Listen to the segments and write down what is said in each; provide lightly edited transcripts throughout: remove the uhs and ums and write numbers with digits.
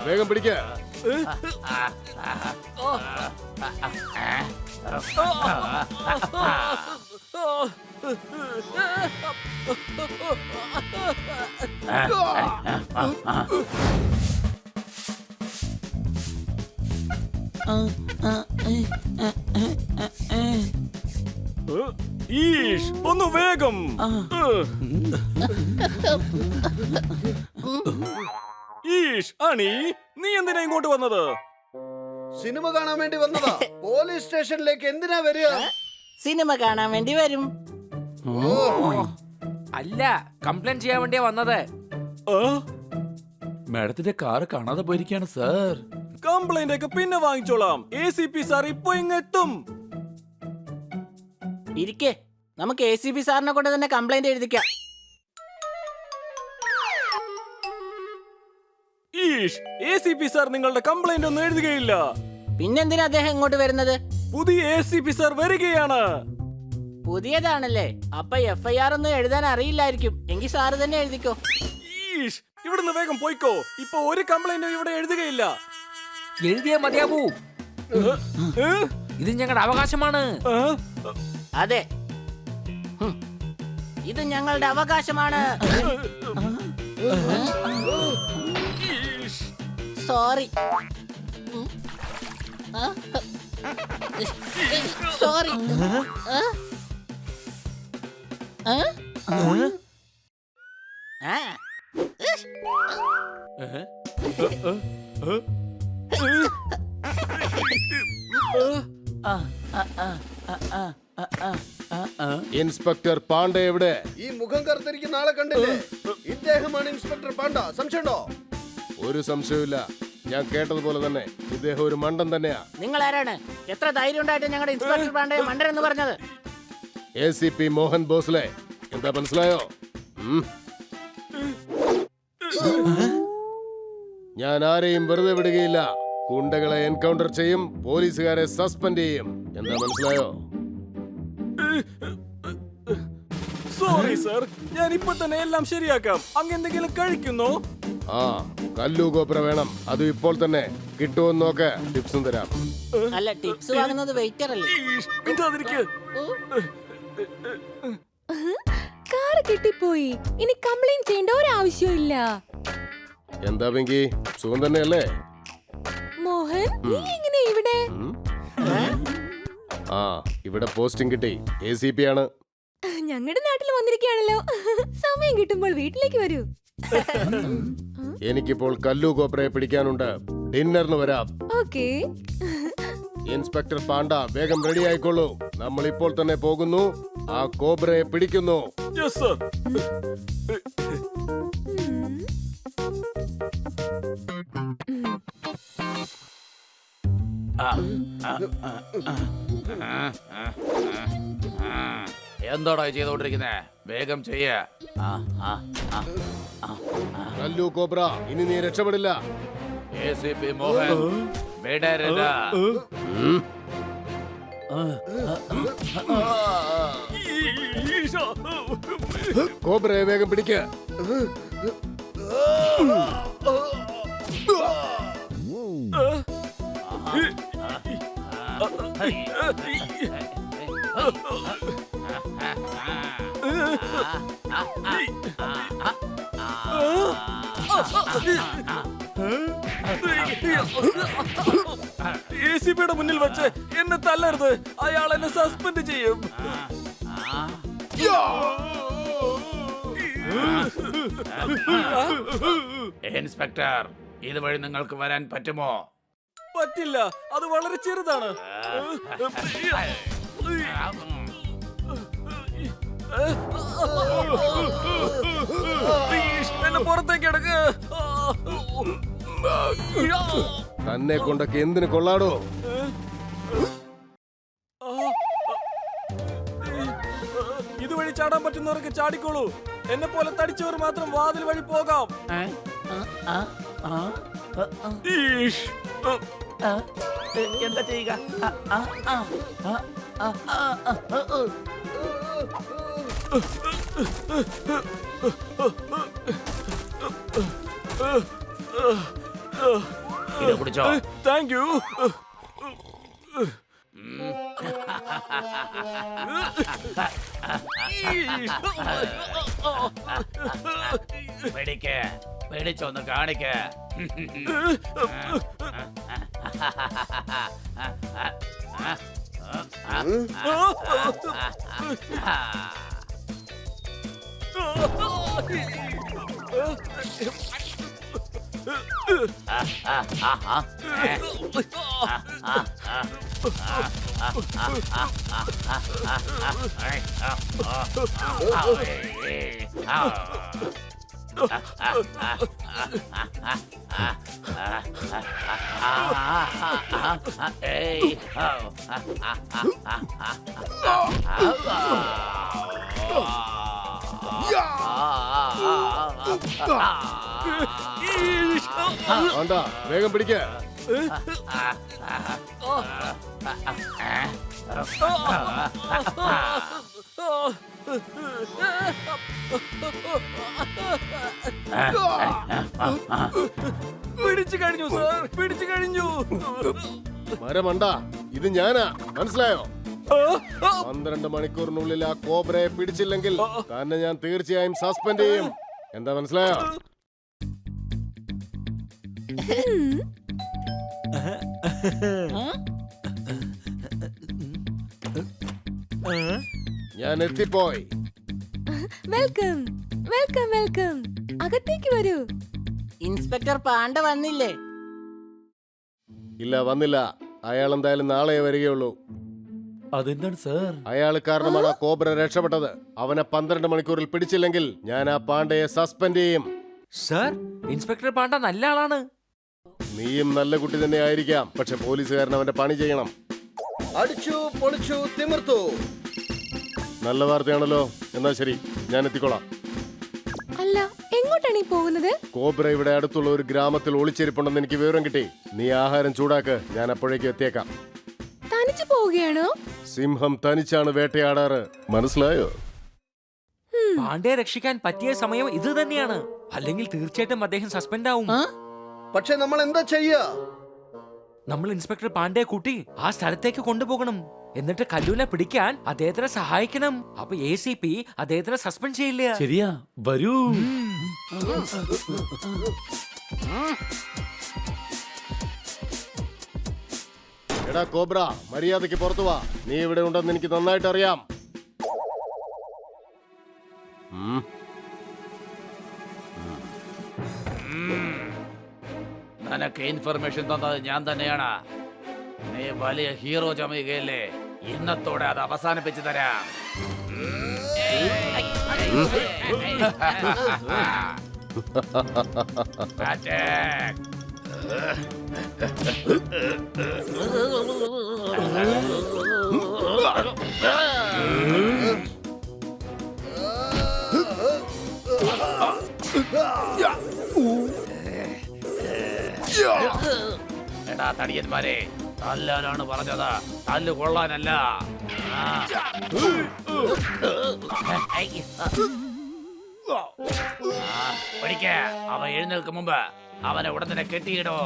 വേഗം പിടിക്ക. ഈഷ്, ഒന്ന് വേഗം. ഈഷ്, അണി, നീ എന്തിനാ ഇങ്ങോട്ട് വന്നത്? സിനിമ കാണാൻ വേണ്ടി വന്നതാ. പോലീസ് സ്റ്റേഷനിലേക്ക് എന്തിനാ വരിക? സിനിമ കാണാൻ വേണ്ടി വരും. അല്ല, കംപ്ലൈന്റ് ചെയ്യാൻ വേണ്ടിയാ വന്നത്. മാഡത്തിന്റെ കാറ് കാണാതെ പോയിരിക്കാണ് സാർ. കംപ്ലൈന്റ് ഒക്കെ പിന്നെ വാങ്ങിച്ചോളാം. ACP സാർ ഇപ്പൊ ഇങ്ങെത്തും. ഇരിക്കേ, നമുക്ക് ACP സാറിനെ കൊണ്ട് തന്നെ കംപ്ലൈന്റ് എഴുതിക്കാം. ഈഷ്, ACP സാർ നിങ്ങളുടെ കംപ്ലൈന്റ് ഒന്നും എഴുതുകയില്ല. പിന്നെന്തിനാ അദ്ദേഹം ഇങ്ങോട്ട് വരുന്നത്? പുതിയ ACP സാർ വരികയാണ്. പുതിയതാണല്ലേ, അപ്പൊ FIR ഒന്നും എഴുതാൻ അറിയില്ലായിരിക്കും. എങ്കിൽ സാറ് തന്നെ എഴുതിക്കോ. ഈഷ്, ഇവിടുന്ന് വേഗം പോയിക്കോ. ഇപ്പൊ ഒരു കംപ്ലൈന്റും ഇവിടെ എഴുതുകയില്ല. എഴുതിയേ മതിയാവൂ. ഇത് ഞങ്ങളുടെ അവകാശമാണ്. അതെ, ഇത് ഞങ്ങളുടെ അവകാശമാണ്. Sorry sorry. ഇൻസ്പെക്ടർ പാണ്ഡെ എവിടെ? ഈ മുഖം കറുത്തിരിക്കുന്ന ആളെ കണ്ടില്ലേ? ഇദ്ദേഹമാണ് ഇൻസ്പെക്ടർ പാണ്ഡ. സംശയമുണ്ടോ? ഒരു സംശയമില്ല. ഞാൻ കേട്ടതുപോലെ തന്നെ ഇദ്ദേഹം ഒരു മണ്ടൻ തന്നെയാ. നിങ്ങൾ ആരാണ്? എത്ര ധൈര്യം ഉണ്ടായിട്ട് ഞങ്ങളുടെ ഇൻസ്പെക്ടർ പാണ്ഡെ മണ്ടൻ എന്ന് പറഞ്ഞത്? ACP മോഹൻ ഭോസ്ലെ. എന്താ മനസ്സിലായോ? ഞാൻ ആരെയും വെറുതെ വിടുകയില്ല. ഗുണ്ടകളെ എൻകൗണ്ടർ ചെയ്യും, പോലീസുകാരെ സസ്പെൻഡ് ചെയ്യും. എന്താ മനസ്സിലായോ? സോറി സർ, ഞാൻ ഇപ്പൊ തന്നെ എല്ലാം ശരിയാക്കാം. അങ്ങെന്തെങ്കിലും കഴിക്കുന്നോ? ആ, കല്ലു കോപ്ര വേണം. അത് ഇപ്പോൾ തന്നെ കിട്ടുമെന്ന് നോക്ക്. ടിപ്സും തരാം. അല്ല, ടിപ്സ് വാങ്ങുന്നത് വെയിറ്റർ അല്ലേ? ഈഷ്, മിണ്ടാതിരിക്ക്. കാറ് കിട്ടിപ്പോയി. ഇനി കംപ്ലൈന്റ് ചെയ്യേണ്ട ഒരു ആവശ്യമില്ല. എന്താ വെങ്കി, സുഖം തന്നെയല്ലേ? മോഹൻ, നീ എങ്ങനെ ഇവിടെ? ആ, ഇവിടെ പോസ്റ്റിംഗ് കിട്ടി. ACP ആണ്. ഞങ്ങളുടെ നാട്ടിൽ വന്നിരിക്കുകയാണല്ലോ. സമയം കിട്ടുമ്പോൾ വീട്ടിലേക്ക് വരൂ. എനിക്കിപ്പോൾ കല്ലു കോപ്രയെ പിടിക്കാനുണ്ട്. ഡിന്നറിന് വരാം. ഓക്കേ. ഇൻസ്പെക്ടർ പാണ്ഡ, വേഗം റെഡി ആയിക്കോളൂ. നമ്മൾ ഇപ്പോൾ തന്നെ പോകുന്നു. ആ കോബ്രയെ പിടിക്കുന്നു. Yes sir. എന്താടാ ചെയ്തോണ്ടിരിക്കുന്നേ? വേഗം ചെയ്യ. കല്ലു കോബ്ര, ഇനി നീ രക്ഷപ്പെടില്ല. ACP മോഹൻ വിടരുത്. ഈഷ, കോബ്രയെ വേഗം പിടിക്ക. ACPയുടെ മുന്നിൽ വെച്ച് എന്നെ തല്ലരുത്. അയാൾ എന്നെ സസ്പെൻഡ് ചെയ്യും. ഇൻസ്പെക്ടർ, ഇതുവഴി നിങ്ങൾക്ക് വരാൻ പറ്റുമോ? പറ്റില്ല, അത് വളരെ ചെറുതാണ്. എന്നെ പുറത്തേക്ക് എടുക്ക്. തന്നെ കൊണ്ടൊക്കെ എന്തിനു കൊള്ളാടോ? ഇതുവഴി ചാടാൻ പറ്റുന്നവർക്ക് ചാടിക്കോളൂ. എന്നെ പോലെ തടിച്ചവർ മാത്രം വാതിൽ വഴി പോകാം. ഈഷ്. എന്താ ചെയ്യുക? ആ, ആ, ആ, ആ, ആ, ആ, ആ, ആ. ഇത് കുടിച്ചോ. Thank you. പിടിക്ക്, പിടിച്ചൊന്ന് കാണിക്ക്. വേണ്ട, വേഗം പിടിക്ക. പിടിച്ചു കഴിഞ്ഞു സാർ, പിടിച്ചു കഴിഞ്ഞു. മരമണ്ട, ഇത് ഞാനാ, മനസ്സിലായോ? 12 മണിക്കൂറിനുള്ളിൽ ആ കോബ്രയെ പിടിച്ചില്ലെങ്കിൽ തന്നെ ഞാൻ തീർച്ചയായും സസ്പെൻഡ് ചെയ്യും. എന്താ മനസ്സിലായോ? ഞാൻ എത്തിപ്പോയി. Welcome welcome welcome. അകത്തേക്ക് വരൂ. ഇൻസ്പെക്ടർ പാണ്ഡ വന്നില്ലേ? ഇല്ല, വന്നില്ല. അയാൾ എന്തായാലും നാളെ വരികയുള്ളൂ. അതെന്താണ് സാർ? അയാൾ കാരണമാണ് ആ കോബ്ര രക്ഷപ്പെട്ടത്. അവനെ 12 മണിക്കൂറിൽ പിടിച്ചില്ലെങ്കിൽ ഞാൻ ആ പാണ്ഡയെ സസ്പെൻഡ് ചെയ്യും. സർ, ഇൻസ്പെക്ടർ പാണ്ഡ നല്ല ആളാണ്. നീയും നല്ല കുട്ടി തന്നെ ആയിരിക്കാം, പക്ഷെ പോലീസുകാരൻ അവന്റെ പണി ചെയ്യണം. അടിച്ചു പൊളിച്ചു തിമിർത്തു. നല്ല വാർത്തയാണല്ലോ. എന്നാ ശരി, ഞാൻ എത്തിക്കോളാം. അല്ല, എങ്ങോട്ടാണ് ഈ പോകുന്നത്? കോബ്ര ഇവിടെ അടുത്തുള്ള ഒരു ഗ്രാമത്തിൽ ഒളിച്ചിരിപ്പുണ്ടെന്ന് എനിക്ക് വിവരം കിട്ടി. നീ ആഹാരം ചൂടാക്ക്, ഞാൻ അപ്പോഴേക്കും എത്തിയേക്കാം. തനിച്ചു പോവുകയാണോ? സിംഹം തനിച്ചാണ് വേട്ടയാടാറ്, മനസ്സിലായോ? പാണ്ഡ്യയെ രക്ഷിക്കാൻ പറ്റിയ സമയം ഇത് തന്നെയാണ്. അല്ലെങ്കിൽ തീർച്ചയായിട്ടും അദ്ദേഹം സസ്പെൻഡ് ആവും. പക്ഷെ നമ്മൾ എന്താ ചെയ്യാ? നമ്മൾ ഇൻസ്പെക്ടർ പാണ്ഡ്യയെ കൂട്ടി ആ സ്ഥലത്തേക്ക് കൊണ്ടുപോകണം. എന്നിട്ട് കല്ലൂനെ പിടിക്കാൻ അദ്ദേഹത്തിനെ സഹായിക്കണം. അപ്പൊ ACP അദ്ദേഹത്തിനെ സസ്പെൻഡ് ചെയ്യില്ല. ശരിയാ, വരൂ. എടാ കോബ്ര, മര്യാദയ്ക്ക് പുറത്തു വാ. നീ ഇവിടെ ഉണ്ടെന്ന് എനിക്ക് നന്നായിട്ട് അറിയാം. നിനക്ക് ഇൻഫർമേഷൻ തന്നത് ഞാൻ തന്നെയാണ്. നീ വലിയ ഹീറോ ചമയുകയല്ലേ? ഇന്നത്തോടെ അത് അവസാനിപ്പിച്ചു തരാം. Attack! എടാ തടിയന്മാരെ, തല്ലാനാണ് പറഞ്ഞത്, തല്ല് കൊള്ളാനല്ല. പഠിക്ക. അവ എഴുന്നേൽക്കും മുമ്പ് അവനെ ഉടൻ തന്നെ കെട്ടിയിടോ.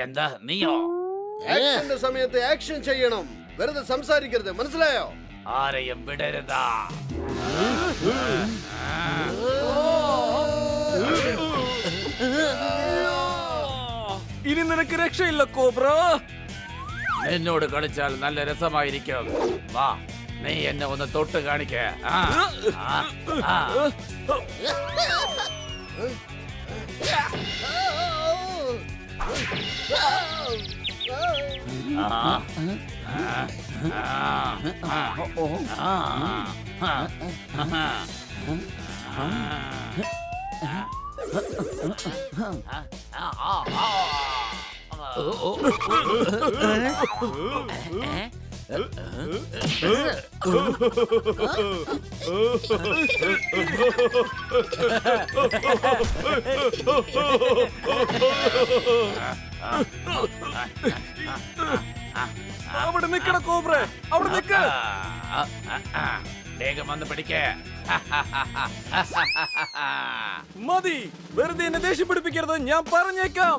എന്താ നീയോ? ആക്ഷന്റെ സമയത്ത് ആക്ഷൻ ചെയ്യണം, വെറുതെ സംസാരിക്കരുത്, മനസ്സിലായോ? ആരെയും വിടരുതാ. ഇനി നിനക്ക് രക്ഷയില്ല കോബ്ര. എന്നോട് കളിച്ചാൽ നല്ല രസമായിരിക്കും. വാ, നീ എന്നെ ഒന്ന് തൊട്ട് കാണിക്ക. അവിടെ നിക്കണ കോബ്രെ, അവിടെ നിക്ക. വേഗം വന്ന് പിടിക്കേ. മതി, വെറുതെ എന്നെ ദേഷ്യപ്പിടിപ്പിക്കരുത്, ഞാൻ പറഞ്ഞേക്കാം.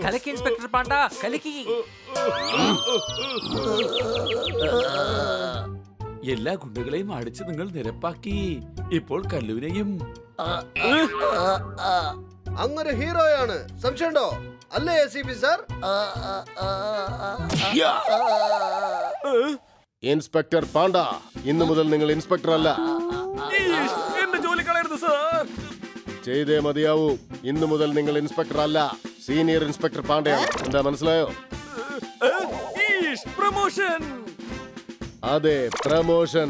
കലക്കി ഇൻസ്പെക്ടർ പാണ്ട, കലക്കി. എല്ലാ ഗുണ്ടകളെയും അടിച്ച് നിങ്ങൾ നിരപ്പാക്കി. ഇപ്പോൾ കല്ലുവിനെയും. അങ്ങൊരു ഹീറോയാണ്, സംശയമുണ്ടോ? അല്ലേ ACP സാർ? ഇൻസ്പെക്ടർ പാണ്ട, ഇന്നു മുതൽ നിങ്ങൾ ഇൻസ്പെക്ടർ അല്ല. എന്റെ ജോലി കളയരുത് സാർ. ചെയ്തേ മതിയാവൂ. ഇന്നു മുതൽ നിങ്ങൾ ഇൻസ്പെക്ടർ അല്ല, സീനിയർ ഇൻസ്പെക്ടർ പാണ്ഡെയാണ്. എന്താ മനസ്സിലായോ? പ്രമോഷൻ. അതെ, പ്രമോഷൻ.